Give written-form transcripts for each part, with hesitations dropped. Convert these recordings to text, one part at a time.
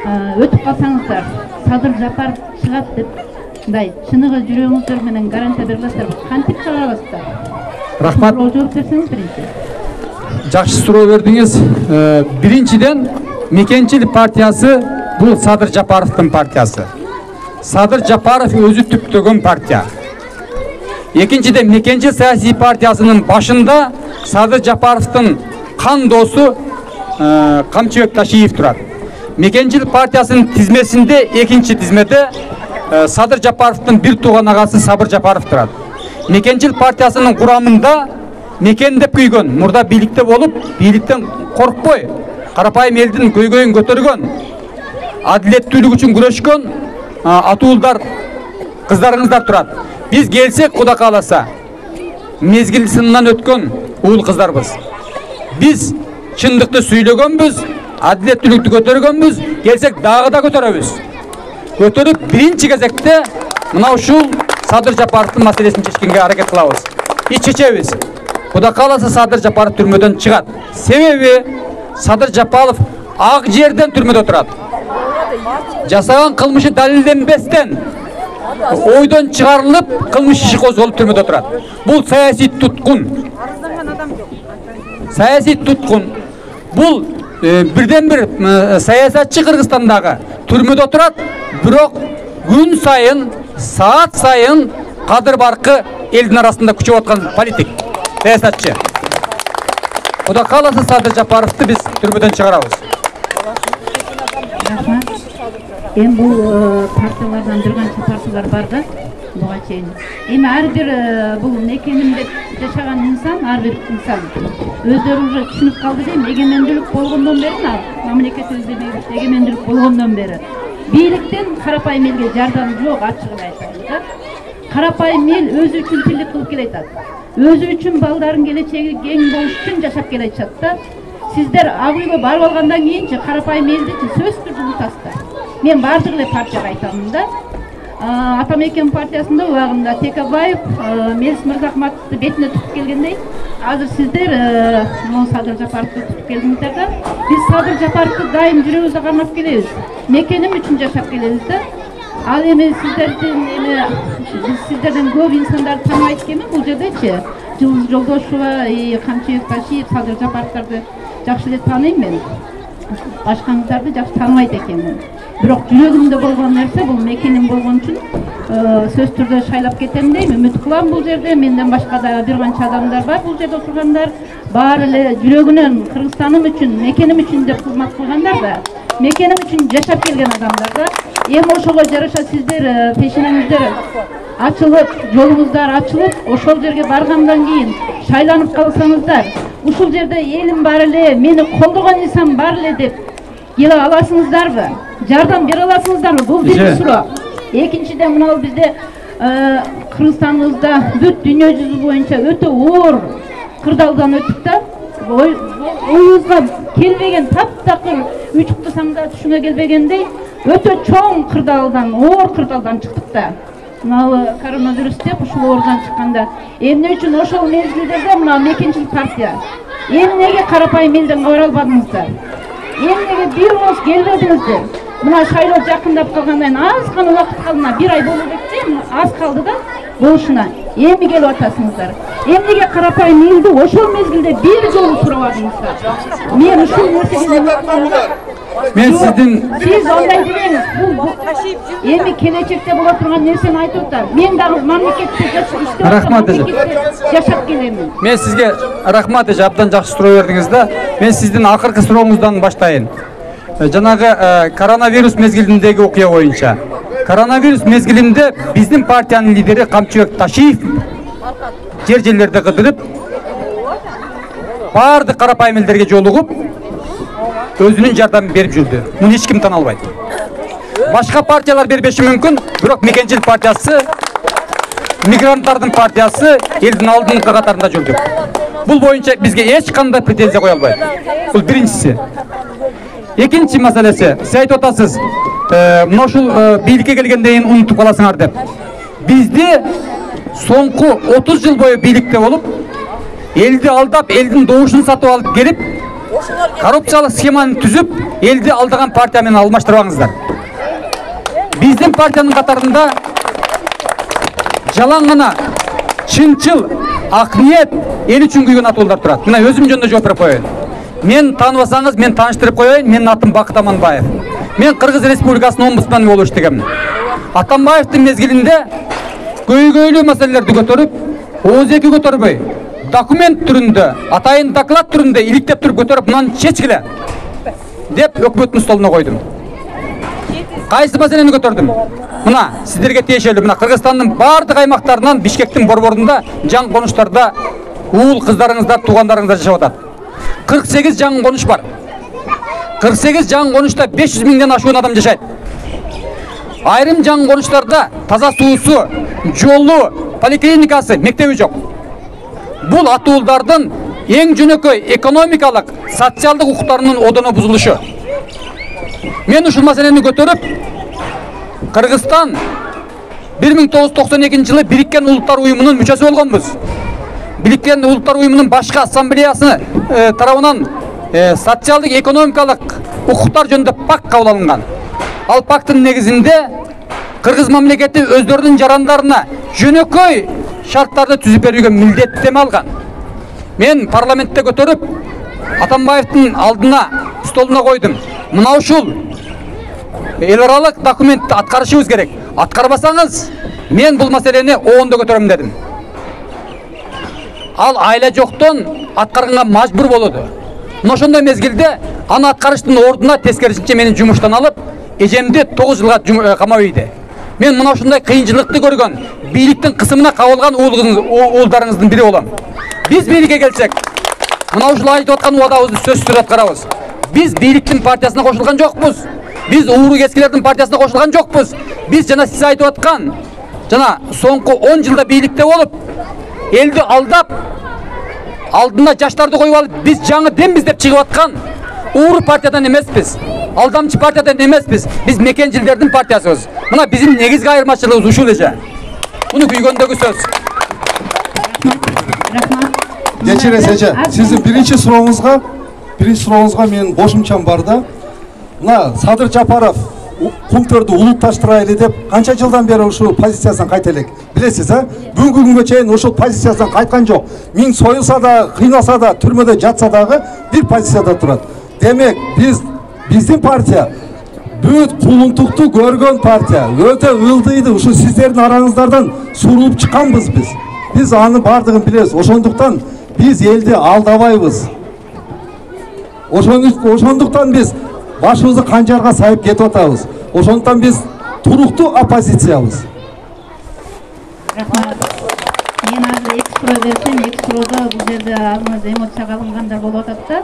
өтүп калсаңыздар Садыр Жапаров чыгат деп мындай чыныгы жүрөгүңүздөр менен гарантия берип атасыздар. Кантип чыга аласыздар? Рахмат. Жооп берсеңиз биринчи. Жакшы суроо бердиңиз. Биринчиден Мекенчил партиясы бул Садыр Жапаровдун партиясы. Садыр Жапаров өзү түптөгөн партия. Экинчиден Мекенчил саясий партиясынын башында Садыр Жапаровдун кан досу Камчыбек Ташиев турат. Мекенчил партиясынын тизмесинде экинчи тизмеде Садыр Жапаровдун бир тууган агасы Сабыр Жапаров турат. Мекенчил партиясынын курамында Мекен деп күйгөн, мурда бийликте болуп, бийликтен коркпой, карапайым элдин көйгөйүн көтөргөн, адилеттүүлүк үчүн күрөшкөн атуулдар, кыздарыңыздар турат. Биз келсек, Куда кааласа, мезгил сынынан өткөн уул кыздарбыз. Биз чындыкты сүйлөгөнбүз, адилеттүүлүктү көтөргөнбүз, келсек дагы да көтөрөбүз. Көтөрүп биринчи кезекте мына ушул Садыр Жапаровдун маселесин чечкенге аракет кылабыз. Чечебиз. Куда кааласа Садыр Жапаров түрмөдөн чыгат. Себеби Садыр Жапаров ак жерден түрмөдө турат. Жасаган кылмышы далилденбестен ойдон чыгарылып, кылмыш иши козголуп түрмөдө турат. Бул саясий туткун. Саясий туткун. Бул бирден бир саясатчы Кыргызстандагы түрмөдө турат, бирок күн сайын, саат сайын кадыр баркы элдин арасында күчөп аткан политик, саясатчы. Куда кааласа Садыр Жапаровду биз түрмөдөн чыгарабыз. Рахмат. Эми бул партиялардан бир канча партиялар бар да, буга чейин. Эми ар бир бул Мекеним деп жашаган инсан, ар бир инсан өздөрү уже түшүнүп калды дейм, эгемендүүлүк болгондон бери, мамлекетибизде эгемендүүлүк болгондон бери бийликтен карапайым элге жардам жок, ачыгын айталы да. Карапайым эл өзү үчүн тирлик кылып келе атат. Өзү үчүн балдарын келечеги кең болуш үчүн жашап келе атат да. Сиздер ак үйгө барып алгандан кийинчи карапайым элди сөзсүз түрдө унутасыздар. Мен бардык эле партияга айтамын да. Ата Мекен партиясында убагында Текебаев, Мелис Мырзахматовду бетине tutуп келгендей, азыр сиздер Садыр Жапаровду tutуп келдиңиздер да. Биз Садыр Жапаровду дайым жүрөгүбүздө кармап келебиз. Мекеним үчүн жашап келебиз да. Ал эми сиздерден көп инсандарды тааныбайт экенмин бул жердечи. Жылдыз Жолдошова, Камчыбек Ташиев, Садыр Жапаровдарды жакшы эле тааныйм мен. Башкаңыздарды жакшы тааныбайт экенмин. Бирок жүрөгүмдө болгон нерсе бул Мекеним болгон үчүн сөз түрдө шайлап кетем дейм. Үмүт кылам бул жерде менден башка да бир канча адамдар бар бул жерде отургандар. Баары эле жүрөгүнөн Кыргызстаным үчүн, Мекеним үчүн деп кызмат кылгандар да. Мекеним үчүн жашап келген адамдар да. Эми ошого жараша сиздер пешенеңиздер ачылып, жолуңуздар ачылып, ошол жерге баргандан кийин шайланып калсаңыздар, ушул жерде элим бар эле, мени колдогон инсан бар эле деп келе аласыңыздарбы? Жардам бере аласыңыздарбы? Бул биринчи суроо. Экинчиден мына бизде Кыргызстаныбызда бүт дүйнө жүзү боюнча өтө оор кырдаалдан өттүк да. Оюбузга келбеген таптакыр үч кутсаңда түшүнгө келбегендей өтө чоң кырдаалдан, оор кырдаалдан чыктык да. Мына коронавирус деп ушул оордан чыкканда эмне үчүн ошол мезгилдерде мына Мекенчил партия эмнеге карапайым элден кабар албадыңыздар? Эмнеге бир ооз келбедиңиздер? Мына шайлоо жакындап калгандан аз гана убакыт калды, мына 1 ай болду деп, аз калды да болушуна. Эми келип атасыңыздар. Эмнеге карапайым элди ошол мезгилде бир жолу сурабадыңыздар? Мен ушул нерсеге Мен сиздин сиз андай дегениз, бул эми келечекте боло турган нерсени айтып атам. Мен дагы мамлекетте жашап келемин. Мен сизге рахмат эже, абдан жакшы суроо бердиңиз да. Мен сиздин акыркы сурооңуздан баштайын. Жанагы коронавирус мезгилиндеги окуя боюнча. Коронавирус мезгилинде биздин партиянын лидери Камчыбек Ташиев жерлерде кыдырып, баардык карапайым элдерге жолугуп, өзүнүн жардамын берип жүрдү. Муну эч ким тана албайт. Башка партиялар бербеши мүмкүн, бирок Мекенчил партиясы, мигранттардын партиясы элдин алдыңкы катарында жүрдү. Бул боюнча бизге эч кандай претензия кое албайт. Бул биринчиси. Экинчи маселеси, сиз айтып атасыз, мына ушул бийликке келгенден кийин унутуп каласыңар деп. Бизди соңку 30 жыл бою бийликте болуп, элди алдап, элдин добушун сатып алып келип, коррупциялык схеманы түзүп, элди алдаган партия менен алмаштырбаңыздар. Биздин партиянын катарында жалаң гана чынчыл, ак ниет, эл үчүн күйгөн атуулар турат. Мына өзүм жөнүндө жооп берип коеюн. Мен тааныбасаңыз, мен тааныштырып коеюн. Менин атым Бакыт Аманбаев. Мен Кыргыз Республикасынын омбудсманы болуп иштегем. Атамбаевдин мезгилинде көйгөйлүү маселелерди көтөрүп, ооз эки көтөрбөй, документ түрүндө, атайын доклад түрүндө иликтеп туруп көтөрүп, мынаны чечкиле деп өкмөттүн столуна койдум. Кайсы маселени көтөрдүм? Мына сиздерге тиешелүү, мына Кыргызстандын бардык аймактарынан Бишкектин борборунда жаңы конуштарда уул кыздарыңыздар, туугандарыңыздар жашап атат. 48 жаңы конуш бар. 48 жаңы конушта 500 миңден ашуун адам жашайт. Айрым жаңы конуштарда таза суусу, жолу, поликлиникасы, мектеби жок. Бул атуулдардын эң жөнөкөй экономикалык, социалдык укуктарынын одоно бузулушу. Мен ушул маселени көтөрүп, Кыргызстан 1992 жылы Бириккен Улуттар уюмунун мүчөсү болгонбуз. Бириккен Улуттар уюмунун башкы ассамблеясы тарабынан социалдык, экономикалык укуктар жөнүндө пакт кабыл алынган. Ал пакттын негизинде Кыргыз мамлекети өздөрүнүн жарандарына жөнөкөй шарттарды түзүп берүүгө милдеттеме алган. Мен парламентте көтөрүп, Атамбаевдин алдына, столуна койдум. Мына ушул эл аралык документти аткарышыбыз керек. Аткарбасаңыз, мен бул маселени оондо көтөрөм дедим. Ал айла жоктон аткарганга мажбур болду. Мына ошондой мезгилде аны аткарыштын ордуна тескерисинче мени жумуштан алып, эжемди 9 жылга камап ийди. Мен мына ушундай кыйынчылыкты көргөн, бийликтин кысымына кабылган уулдарыңыздын бири болом. Биз бийликке келсек, мына ушул айтып аткан убадабызды сөзсүз аткарабыз. Биз бийликтин партиясына кошулган жокпуз. Биз ууру кескилердин партиясына кошулган жокпуз. Биз жана сиз айтып аткан, жана соңку 10 жылда бийликте болуп, элди алдап, алдына жаштарды коюп алып, биз жаңы дембиз деп чыгып аткан ууру партиядан эмеспиз. Алдамчы партиядан эмеспиз. Биз мекенчилердин партиясыбыз. Мына биздин негизги айырмачылыгыбыз ушул эле. Муну күйгөндөгү сөз. Рахмат. Кечиресиз эже, сиздин биринчи сурооңузга менин кошумчам бар да. Мына Садыр Жапаров кумтөрдү улутташтырайлы деп канча жылдан бери ушул позициясынан кайта элек. Билесиз, бүгүнкү күнгө чейин ушул позициясынан кайткан жок. Миң союлса да, кыйнаса да, түрмөдө жатса дагы бир позицияда турат. Демек, биздин партия бүт кулунтукту көргөн партия. Өтө ылдыйды, ушул сиздердин араңыздардан сурулуп чыкканбыз биз. Биз аны бардыгын билебиз. Ошондуктан биз элди алдабайбыз. Ошондуктан биз башыбызды канжарга сайып кетип атабыз. Ошондуктан биз туруктуу оппозициябыз. Рахмат. Мен азыр эки суроо берсем, эки суроодо бул жерде азыр эмоцияга алынгандар болуп атат да.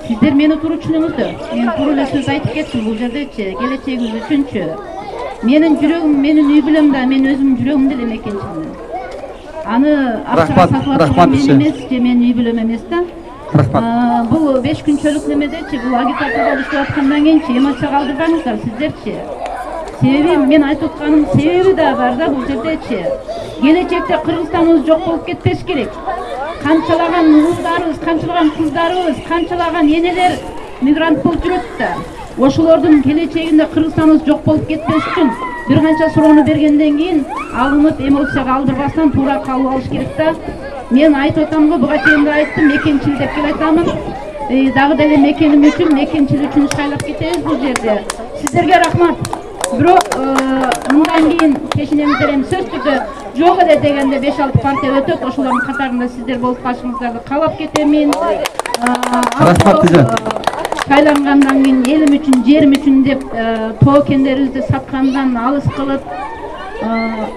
Сиздер мени туура түшүнүңүздөр. Мен туура эле сөз айтып кеттим бул жердечи, келечегибиз үчүнчү. Менин жүрөгүм, менин үй бүлөм да, мен өзүмдүн жүрөгүмдө эле мекенчимин. Аны акчага сатып аткан мен эмес, же менин үй бүлөм эмес да. Бул 5 күнчөлүк немедечи, бул агитацияда иштеп аткандан кийинчи эмоцияга алдырбаңыздар сиздерчи. Себеби мен айтып атканым себеби да бар да бул жердечи. Келечекте Кыргызстаныбыз жок болуп кетпеш керек. Канчалаган уулдарыбыз, канчалаган кыздарыбыз, канчалаган энелер мигрант болуп жүрөт да. Ошолордун келечегинде Кыргызстаныбыз жок болуп кетпеш үчүн бир канча суроону бергенден кийин алынып эмоцияга алдырбастан туура кабыл алыш керек да. Мен айтып атам го, буга чейин да айттым, мекенчил деп кел айтамын. Дагы деле мекеним үчүн, мекенчил үчүн шайлап кетебиз бул жерде. Сиздерге рахмат. Бирок мындан кийин чечинеңиздер эми сөзсүз түрдө жок эле дегенде 5-6 партия өтөт, ошолордун катарында сиздер болуп калышыңыздарды каалап кетемин. Рахмат эже. Шайлангандан кийин элим үчүн, жерим үчүн деп тоокендерибизди саткандан алыс кылып,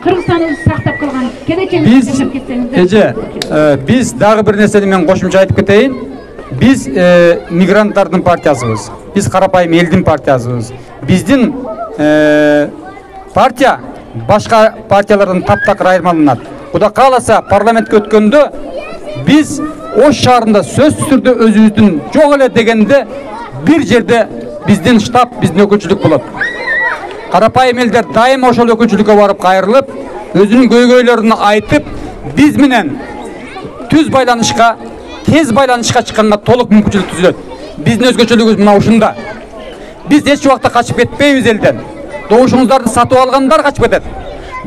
Кыргызстаныбызды сактап калган келечегибизди жашап кетсеңиздер. Эже, биз дагы бир нерсени мен кошумча айтып кетейин. Биз мигранттардын партиясыбыз. Биз карапайым элдин партиясыбыз. Биздин партия башка партиялардан таптакыр айырмаланат. Кудай кааласа парламентке өткөндө биз Ош шаарында сөзсүз түрдө өзүбүздүн жок эле дегенде бир жерде биздин штаб, биздин өкүлчүлүк болот. Карапайым элдер дайыма ошол өкүлчүлүккө барып кайрылып, өзүнүн көйгөйлөрүн айтып, биз менен түз байланышка, тез байланышка чыкканга толук мүмкүнчүлүк түзүлөт. Биздин өзгөчөлүгүбүз мына ушунда. Биз эч убакта качып кетпейбиз элден. Добушуңуздарды сатып алгандар качып кетет.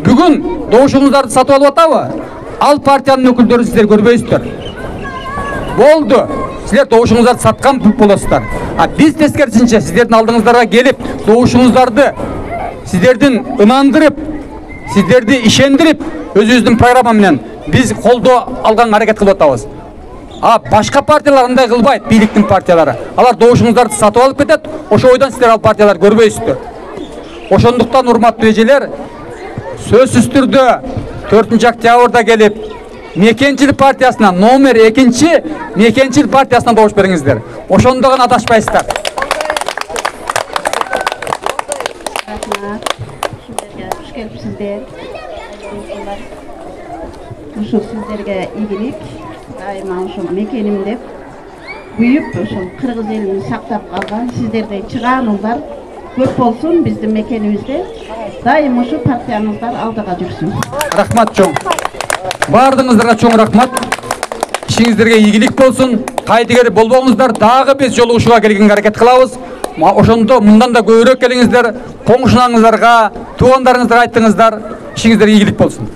Бүгүн добушуңуздарды сатып алып атабы? Ал партиянын өкүлдөрүн сиздер көрбөйсүздөр. Болду. Силер добушуңуздарды саткан болосуздар. А биз тескерисинче сиздердин алдыңыздарга келип, добушуңуздарды сиздердин ынандырып, сиздерди ишендирип, өзүбүздүн программа менен биз колдоо алганга аракет кылып атабыз. А башка партиялар андай кылбайт, бийликтин партиялары. Алар добушуңуздарды сатып алып кетет, ошо ойдон сиздер ал партиялар көрбөйсүздөр. Ошондуктан урматтуу эжелер, сөзсүз түрдө 4 октябрда келип, Мекенчил партиясына номер 2 Мекенчил партиясына добуш бериңиздер. Ошондо гана адашпайсыздар. Hoş gelipsizler. Uşul sizlerge iyilik, daima uşul mekenimde büyüp uşul Kırgız elini saktap kalgan sizlerden çıkan ullar көп bolsun bizdin mekenimizde. Daim uşul partiyanızlar aldığa жүрсүн. Рахмат чоң. Бардыңыздарга чоң рахмат. İşinizlerге ийгилик болсун. Кайтыгер болбоңуздар, дагы биз жолугушууга келгенге аракет кылабыз. Ошондо мындан да көбүрөөк келиңиздер, коңшуңарга, туугандарыңызга айттыңыздар. İşinizlerге ийгилик болсун.